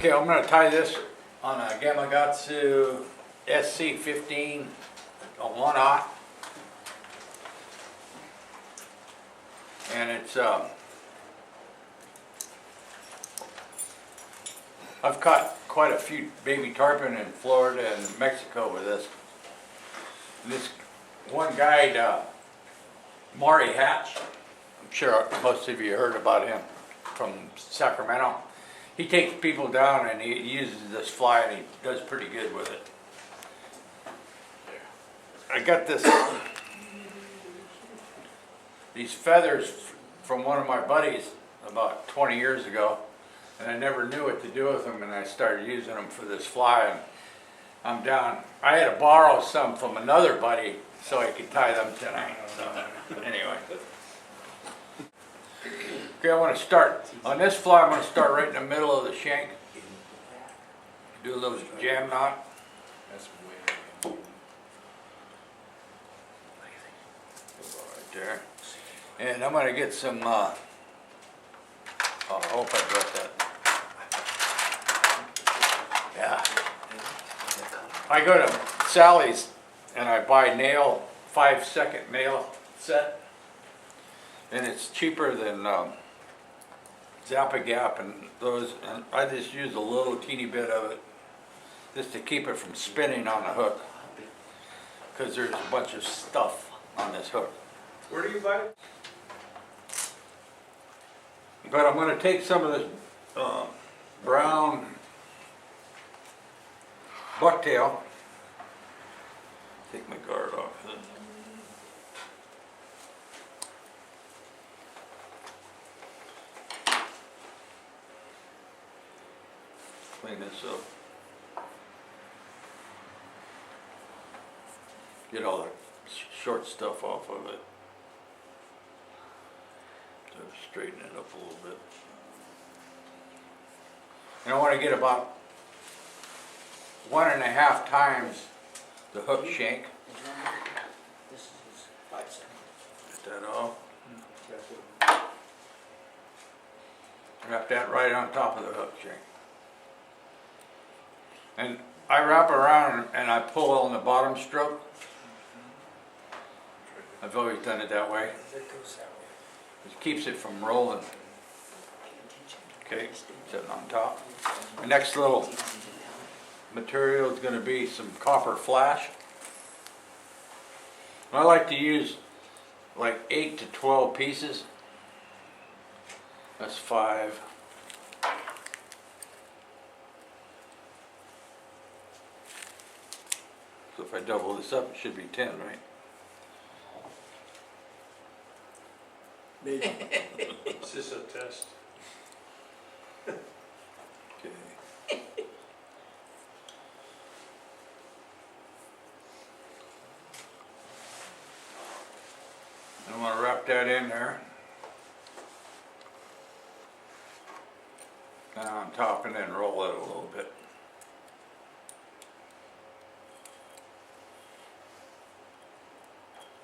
Okay, I'm going to tie this on a Gamakatsu SC15 on 1/0. And it's, I've caught quite a few baby tarpon in Florida and Mexico with this. And this one guy, Maury Hatch, I'm sure most of you heard about him from Sacramento. He takes people down and he uses this fly and he does pretty good with it. I got these feathers from one of my buddies about 20 years ago, and I never knew what to do with them, and I started using them for this fly, and I'm down. I had to borrow some from another buddy so I could tie them tonight. So anyway. Okay, I want to start, on this fly I'm going to start right in the middle of the shank. Do a little jam knot. Right there. And I'm going to get some, oh, I hope I brought that. Yeah. I go to Sally's and I buy 5-second nail set. And it's cheaper than Zappa Gap and those, and I just use a little teeny bit of it just to keep it from spinning on the hook, because there's a bunch of stuff on this hook. Where do you buy it? But I'm going to take some of this brown bucktail, take my guard off. Clean this up. Get all the short stuff off of it. So straighten it up a little bit. And I want to get about 1.5 times the hook shank. This is 5 seconds. Get that off. Wrap that right on top of the hook shank. And I wrap around and I pull on the bottom stroke. I've always done it that way. It keeps it from rolling. Okay, sitting on top. The next little material is going to be some copper flash. I like to use like 8 to 12 pieces. That's 5. So if I double this up, it should be 10, right? Maybe. Is this a test? Okay. I want to wrap that in there. And on top, and then roll it a little bit.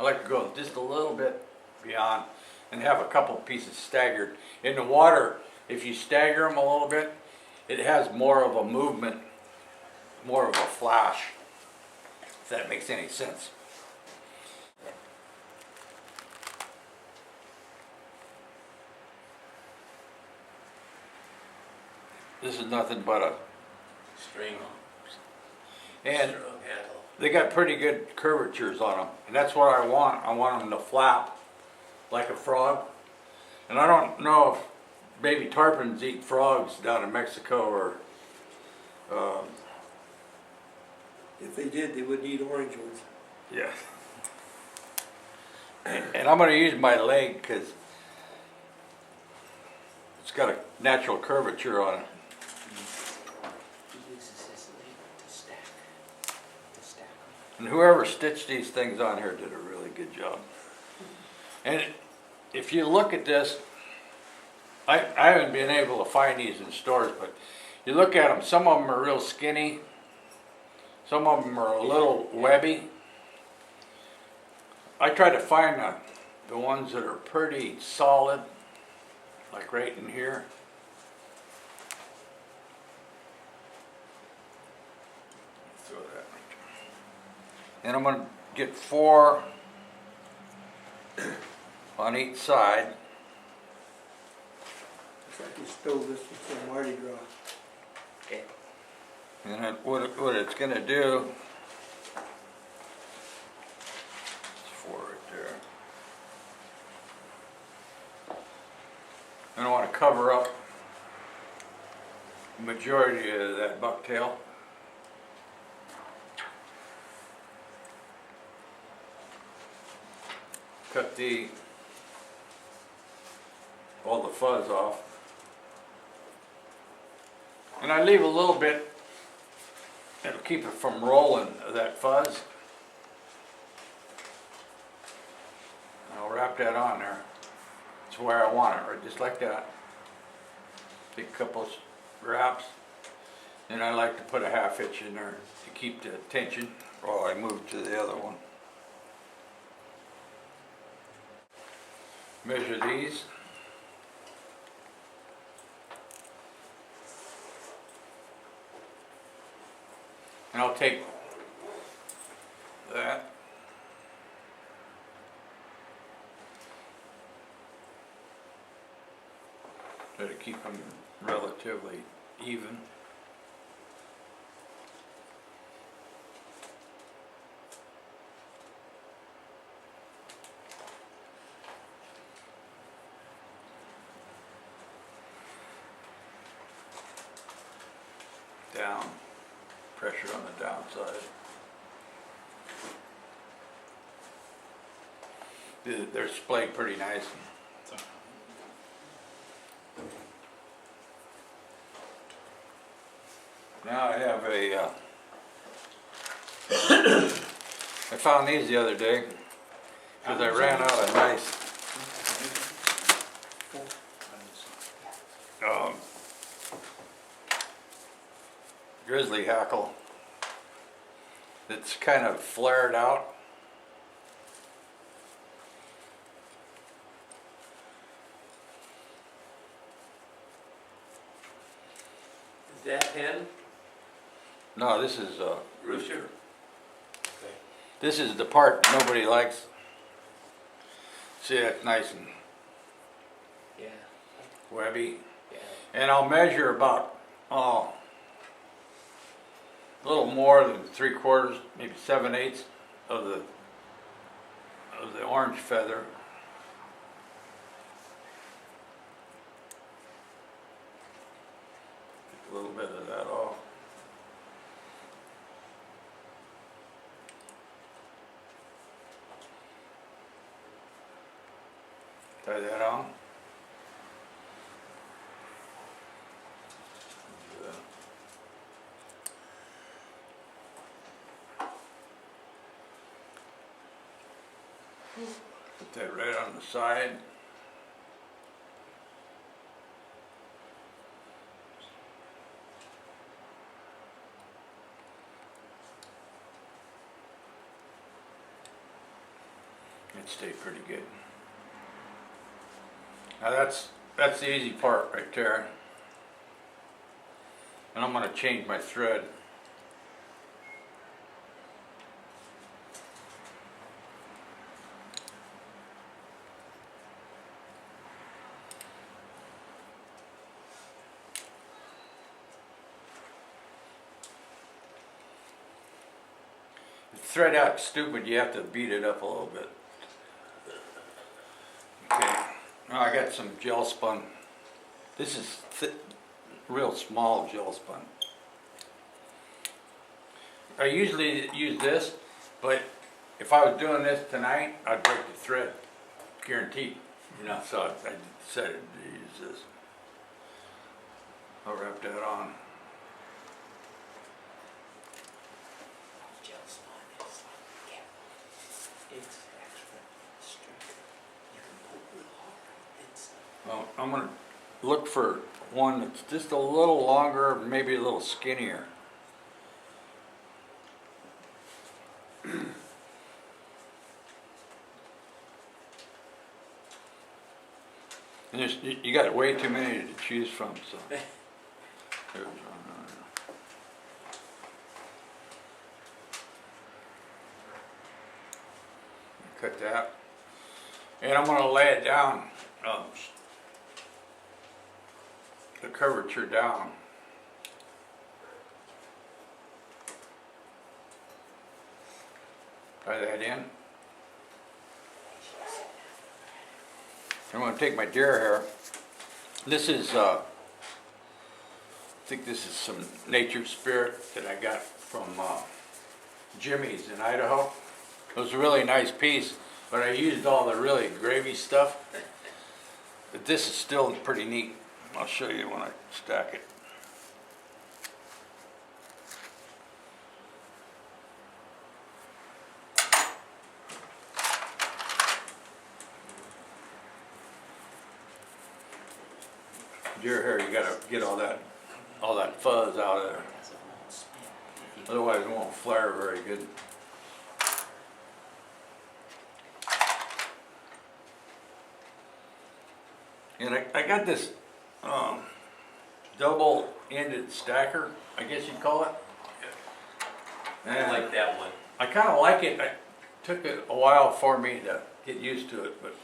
I like to go just a little bit beyond and have a couple pieces staggered. In the water, if you stagger them a little bit, it has more of a movement, more of a flash, if that makes any sense. This is nothing but a String. and they got pretty good curvatures on them, and that's what I want. I want them to flap like a frog. And I don't know if baby tarpons eat frogs down in Mexico or If they did, they wouldn't eat orange ones. yeah. And I'm going to use my leg because it's got a natural curvature on it. And whoever stitched these things on here did a really good job. And if you look at this, I haven't been able to find these in stores, but you look at them, some of them are real skinny, some of them are a little webby. I try to find the ones that are pretty solid, like right in here. And I'm gonna get 4 on each side. It's like you stole this from Mardi Gras. Okay. And what it's gonna do, it's 4 right there. And I wanna cover up the majority of that bucktail. Cut all the fuzz off. And I leave a little bit, it'll keep it from rolling, that fuzz. I'll wrap that on there. It's where I want it, right, just like that. Take a couple wraps, and I like to put a 1/2 inch in there to keep the tension while I move to the other one. Measure these. And I'll take that. Try to keep them relatively even. Down, pressure on the downside. They're splayed pretty nice. Now I have I found these the other day because I ran out of nice grizzly hackle that's kind of flared out. Is that hen? No, this is Rooster. Okay. this is the part nobody likes. See, that's nice and Yeah. webby. Yeah. And I'll measure about, a little more than 3/4, maybe 7/8 of the orange feather. Take a little bit of that off. Tie that on. Put that right on the side. It stayed pretty good. Now that's the easy part right there. And I'm going to change my thread. Thread out stupid, you have to beat it up a little bit. Okay, now I got some gel spun. This is thick, real small gel spun. I usually use this, but if I was doing this tonight, I'd break the thread, guaranteed. You know, so I decided to use this. I'll wrap that on. Gel spun is like, it's extra strength. You can pull real hard. It's Well, I'm gonna look for one that's just a little longer, maybe a little skinnier. And you got way too many to choose from, so. There's one. cut that. And I'm gonna lay it down, the curvature down. Tie that in. I'm gonna take my deer hair. This is, I think this is some Nature Spirit that I got from Jimmy's in Idaho. It was a really nice piece, but I used all the really gravy stuff. But this is still pretty neat. I'll show you when I stack it. Deer hair, you gotta get all that fuzz out of there. Otherwise it won't flare very good. And I got this double-ended stacker, I guess you'd call it. I like that one. I kind of like it. It took a while for me to get used to it, but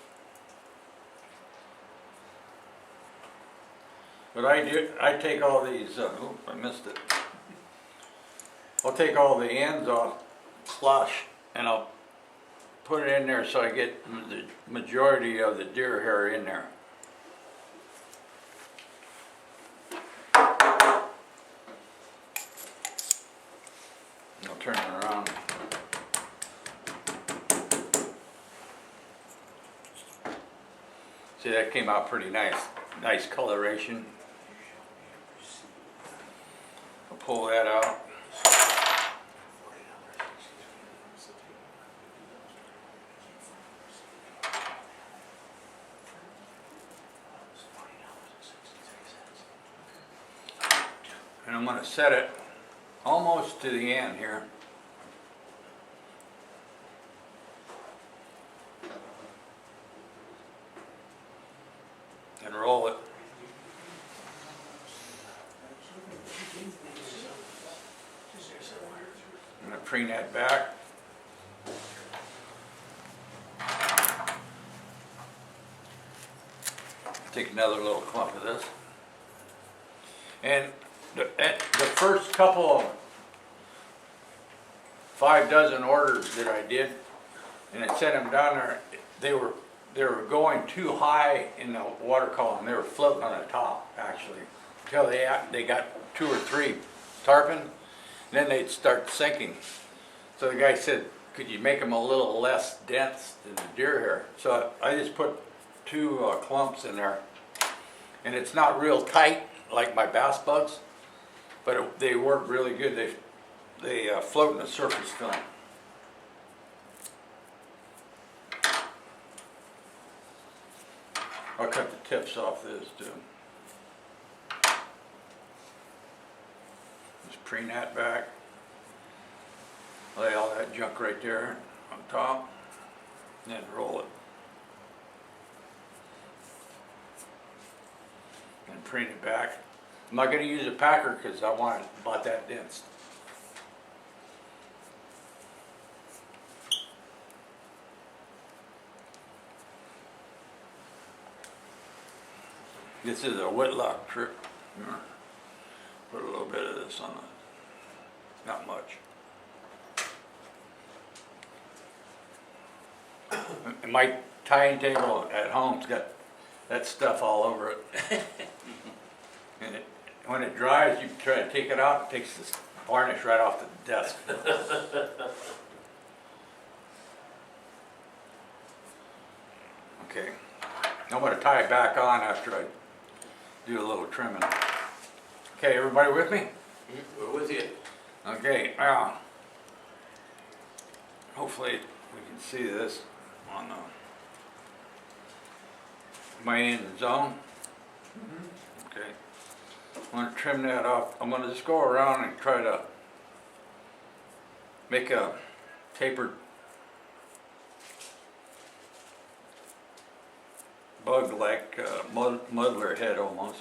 I take all these. Oops, I missed it. I'll take all the ends off flush, and I'll put it in there so I get the majority of the deer hair in there. I'll turn it around. See, that came out pretty nice. Nice coloration. I'll pull that out. And I'm going to set it almost to the end here. And roll it. I'm going to preen that back. Take another little clump of this. And the first couple of 5 dozen orders that I did, and I sent them down there, they were going too high in the water column. They were floating on the top, actually, until they got 2 or 3 tarpon, and then they'd start sinking. So the guy said, could you make them a little less dense than the deer hair? So I just put 2 clumps in there, and it's not real tight like my bass bugs, but they work really good. They float in the surface film. I'll cut the tips off this too. Just preen that back. Lay all that junk right there on top, and then roll it. And preen it back. I'm not going to use a packer because I want it about that dense. This is a Whitlock trick. Put a little bit of this on it. Not much. And my tying table at home's got that stuff all over it. And when it dries, you try to take it out, it takes this varnish right off the desk. Okay, I'm going to tie it back on after I do a little trimming. Okay, everybody with me? We're with you. Okay, now, hopefully we can see this on my end zone. Okay, I'm going to trim that off. I'm going to just go around and try to make a tapered bug like muddler head almost.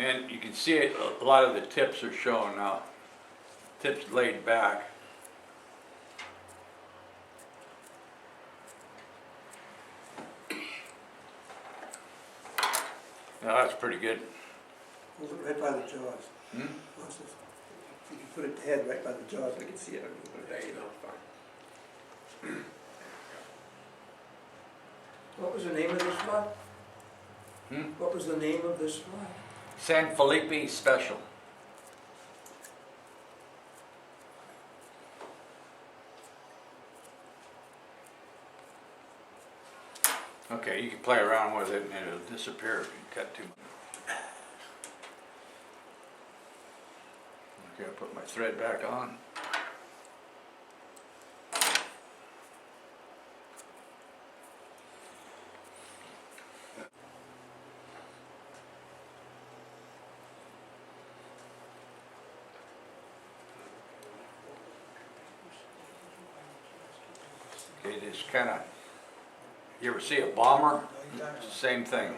And you can see it, a lot of the tips are showing now. Tips laid back. Now that's pretty good. Hold it right by the jaws. Hmm? Once it's- If you can put it, the head right by the jaws, I can see it. There you go, fine. What was the name of this fly? Hmm? What was the name of this fly? San Felipe Special. Okay, you can play around with it and it'll disappear if you cut too much. Okay, I'll put my thread back on. Okay, just kind of, you ever see a bomber? Same thing.